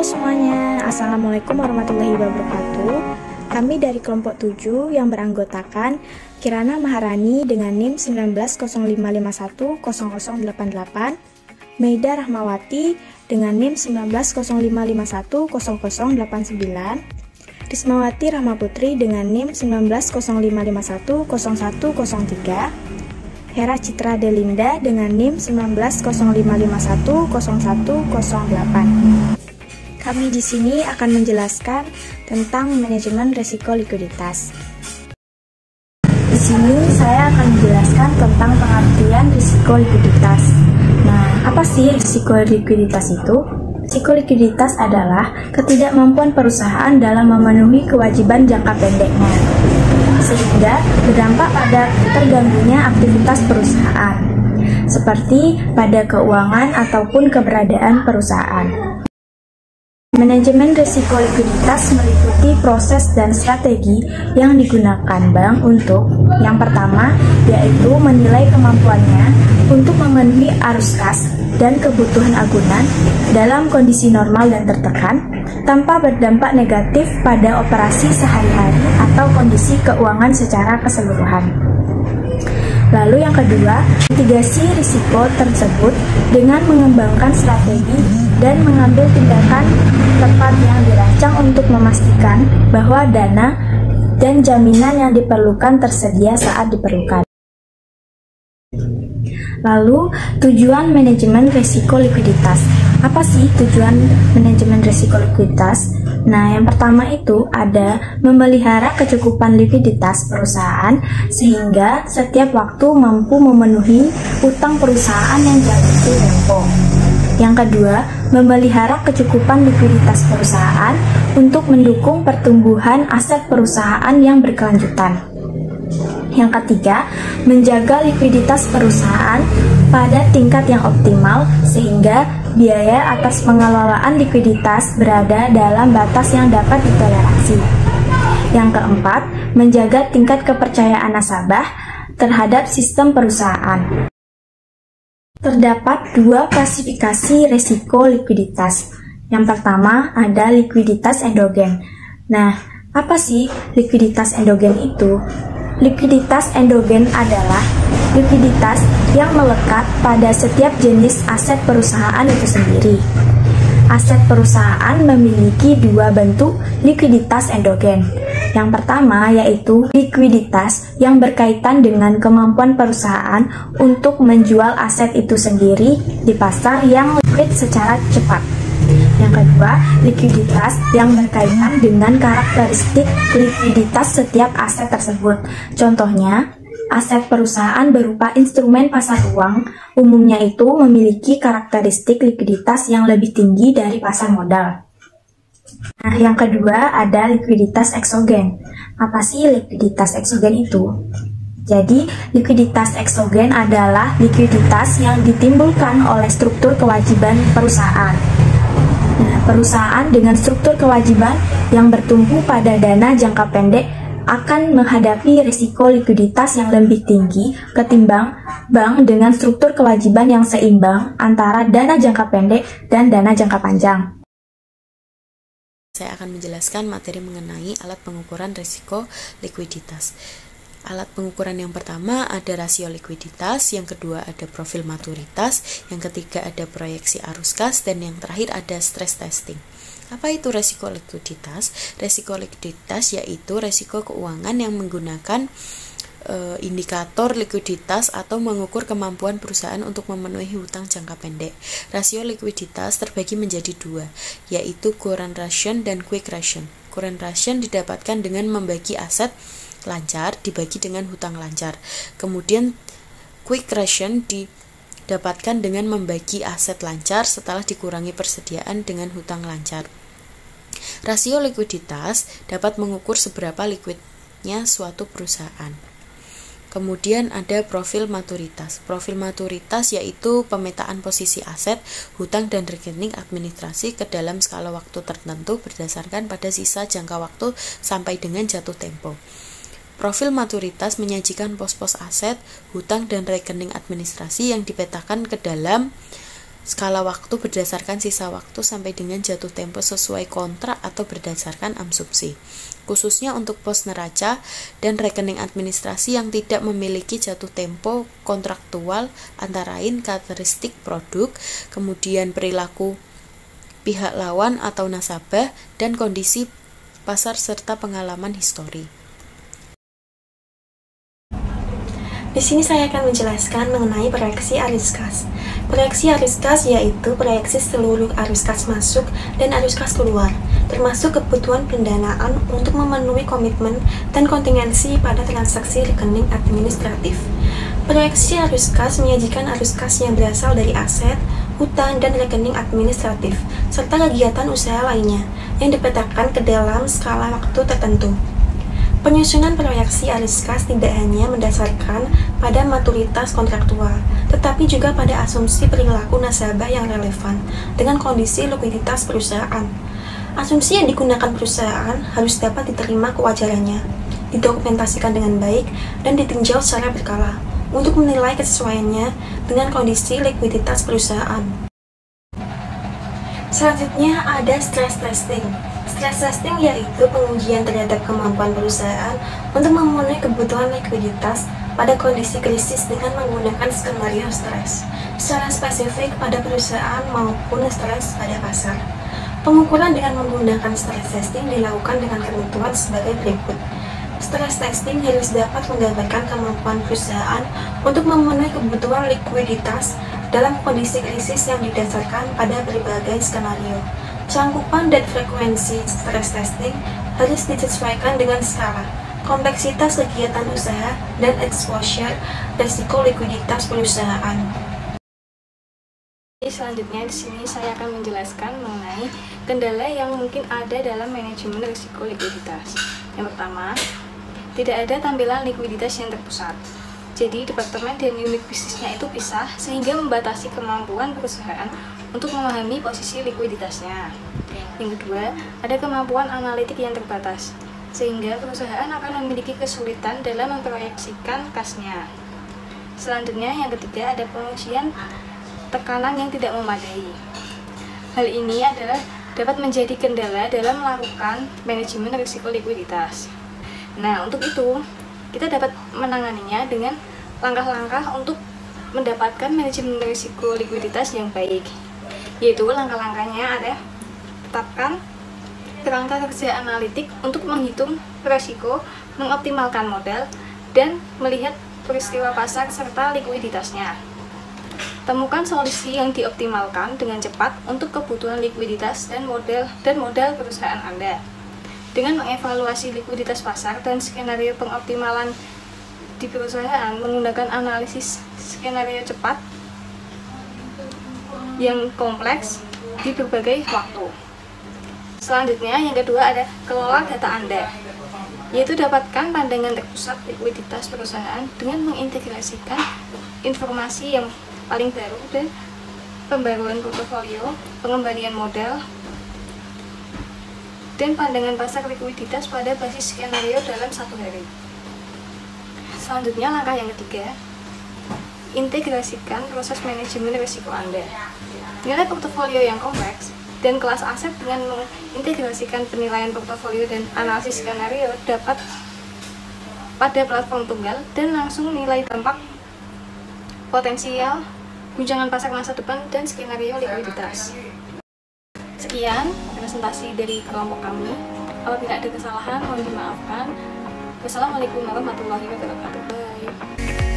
Halo semuanya, Assalamualaikum warahmatullahi wabarakatuh. Kami dari kelompok 7 yang beranggotakan Kirana Maharani dengan NIM 1905510088, Meida Rahmawati dengan NIM 1905510089, Rismawati Rahmaputri dengan NIM 1905510103, Hera Citra Delinda dengan NIM 1905510108. Kami di sini akan menjelaskan tentang manajemen risiko likuiditas. Di sini saya akan menjelaskan tentang pengertian risiko likuiditas. Nah, apa sih risiko likuiditas itu? Risiko likuiditas adalah ketidakmampuan perusahaan dalam memenuhi kewajiban jangka pendeknya, sehingga berdampak pada terganggunya aktivitas perusahaan, seperti pada keuangan ataupun keberadaan perusahaan. Manajemen risiko likuiditas meliputi proses dan strategi yang digunakan bank untuk yang pertama, yaitu menilai kemampuannya untuk memenuhi arus kas dan kebutuhan agunan dalam kondisi normal dan tertekan tanpa berdampak negatif pada operasi sehari-hari atau kondisi keuangan secara keseluruhan. Lalu yang kedua, mitigasi risiko tersebut dengan mengembangkan strategi dan mengambil tindakan tepat yang dirancang untuk memastikan bahwa dana dan jaminan yang diperlukan tersedia saat diperlukan. Lalu, tujuan manajemen risiko likuiditas. Apa sih tujuan manajemen risiko likuiditas? Nah, yang pertama itu ada memelihara kecukupan likuiditas perusahaan sehingga setiap waktu mampu memenuhi utang perusahaan yang jatuh tempo. Yang kedua, memelihara kecukupan likuiditas perusahaan untuk mendukung pertumbuhan aset perusahaan yang berkelanjutan. Yang ketiga, menjaga likuiditas perusahaan pada tingkat yang optimal sehingga biaya atas pengelolaan likuiditas berada dalam batas yang dapat ditoleransi. Yang keempat, menjaga tingkat kepercayaan nasabah terhadap sistem perusahaan. Terdapat dua klasifikasi risiko likuiditas. Yang pertama ada likuiditas endogen. Nah, apa sih likuiditas endogen itu? Likuiditas endogen adalah likuiditas yang melekat pada setiap jenis aset perusahaan itu sendiri. Aset perusahaan memiliki dua bentuk likuiditas endogen. Yang pertama yaitu likuiditas yang berkaitan dengan kemampuan perusahaan untuk menjual aset itu sendiri di pasar yang liquid secara cepat. Yang kedua, likuiditas yang berkaitan dengan karakteristik likuiditas setiap aset tersebut. Contohnya, aset perusahaan berupa instrumen pasar uang umumnya itu memiliki karakteristik likuiditas yang lebih tinggi dari pasar modal. Nah, yang kedua ada likuiditas eksogen. Apa sih likuiditas eksogen itu? Jadi, likuiditas eksogen adalah likuiditas yang ditimbulkan oleh struktur kewajiban perusahaan. Nah, perusahaan dengan struktur kewajiban yang bertumpu pada dana jangka pendek akan menghadapi risiko likuiditas yang lebih tinggi ketimbang bank dengan struktur kewajiban yang seimbang antara dana jangka pendek dan dana jangka panjang. Saya akan menjelaskan materi mengenai alat pengukuran risiko likuiditas. Alat pengukuran yang pertama ada rasio likuiditas, yang kedua ada profil maturitas, yang ketiga ada proyeksi arus kas, dan yang terakhir ada stress testing. Apa itu resiko likuiditas? Resiko likuiditas yaitu resiko keuangan yang menggunakan indikator likuiditas atau mengukur kemampuan perusahaan untuk memenuhi hutang jangka pendek. Rasio likuiditas terbagi menjadi dua, yaitu current ratio dan quick ratio. Current ratio didapatkan dengan membagi aset lancar dibagi dengan hutang lancar. Kemudian quick ratio didapatkan dengan membagi aset lancar setelah dikurangi persediaan dengan hutang lancar. Rasio likuiditas dapat mengukur seberapa likuidnya suatu perusahaan. Kemudian ada profil maturitas. Profil maturitas yaitu pemetaan posisi aset, hutang, dan rekening administrasi ke dalam skala waktu tertentu berdasarkan pada sisa jangka waktu sampai dengan jatuh tempo. Profil maturitas menyajikan pos-pos aset, hutang, dan rekening administrasi yang dipetakan ke dalam skala waktu berdasarkan sisa waktu sampai dengan jatuh tempo sesuai kontrak atau berdasarkan asumsi, khususnya untuk pos neraca dan rekening administrasi yang tidak memiliki jatuh tempo kontraktual antara lain karakteristik produk, kemudian perilaku pihak lawan atau nasabah, dan kondisi pasar serta pengalaman histori. Di sini saya akan menjelaskan mengenai proyeksi arus kas. Proyeksi arus kas yaitu proyeksi seluruh arus kas masuk dan arus kas keluar, termasuk kebutuhan pendanaan untuk memenuhi komitmen dan kontingensi pada transaksi rekening administratif. Proyeksi arus kas menyajikan arus kas yang berasal dari aset, hutang, dan rekening administratif, serta kegiatan usaha lainnya yang dipetakan ke dalam skala waktu tertentu. Penyusunan proyeksi arus kas tidak hanya mendasarkan pada maturitas kontraktual, tetapi juga pada asumsi perilaku nasabah yang relevan dengan kondisi likuiditas perusahaan. Asumsi yang digunakan perusahaan harus dapat diterima kewajarannya, didokumentasikan dengan baik, dan ditinjau secara berkala untuk menilai kesesuaiannya dengan kondisi likuiditas perusahaan. Selanjutnya ada stress testing. Stress testing yaitu pengujian terhadap kemampuan perusahaan untuk memenuhi kebutuhan likuiditas pada kondisi krisis dengan menggunakan skenario stres, secara spesifik pada perusahaan maupun stres pada pasar. Pengukuran dengan menggunakan stress testing dilakukan dengan ketentuan sebagai berikut. Stress testing harus dapat menggambarkan kemampuan perusahaan untuk memenuhi kebutuhan likuiditas dalam kondisi krisis yang didasarkan pada berbagai skenario. Cangkupan dan frekuensi stress testing harus disesuaikan dengan skala, kompleksitas kegiatan usaha, dan exposure resiko likuiditas perusahaan. Selanjutnya di sini saya akan menjelaskan mengenai kendala yang mungkin ada dalam manajemen risiko likuiditas. Yang pertama, tidak ada tampilan likuiditas yang terpusat. Jadi, departemen dan unit bisnisnya itu pisah sehingga membatasi kemampuan perusahaan untuk memahami posisi likuiditasnya. Yang kedua, ada kemampuan analitik yang terbatas, sehingga perusahaan akan memiliki kesulitan dalam memproyeksikan kasnya. Selanjutnya, yang ketiga, ada pengujian tekanan yang tidak memadai. Hal ini adalah dapat menjadi kendala dalam melakukan manajemen risiko likuiditas. Nah, untuk itu, kita dapat menanganinya dengan langkah-langkah untuk mendapatkan manajemen risiko likuiditas yang baik. Yaitu langkah-langkahnya ada tetapkan kerangka kerja analitik untuk menghitung risiko, mengoptimalkan modal, dan melihat peristiwa pasar serta likuiditasnya. Temukan solusi yang dioptimalkan dengan cepat untuk kebutuhan likuiditas dan modal perusahaan Anda. Dengan mengevaluasi likuiditas pasar dan skenario pengoptimalan di perusahaan menggunakan analisis skenario cepat yang kompleks di berbagai waktu. Selanjutnya, yang kedua ada kelola data Anda, yaitu dapatkan pandangan terpusat likuiditas perusahaan dengan mengintegrasikan informasi yang paling baru dan pembaruan portofolio, pengembalian modal, dan pandangan pasar likuiditas pada basis skenario dalam satu hari. Selanjutnya, langkah yang ketiga, integrasikan proses manajemen risiko Anda. Nilai portofolio yang kompleks dan kelas aset dengan mengintegrasikan penilaian portofolio dan analisis skenario dapat pada platform tunggal dan langsung nilai dampak potensial, guncangan pasar masa depan, dan skenario likuiditas. Sekian presentasi dari kelompok kami. Apabila ada kesalahan, mohon dimaafkan. Wassalamualaikum warahmatullahi wabarakatuh. Bye.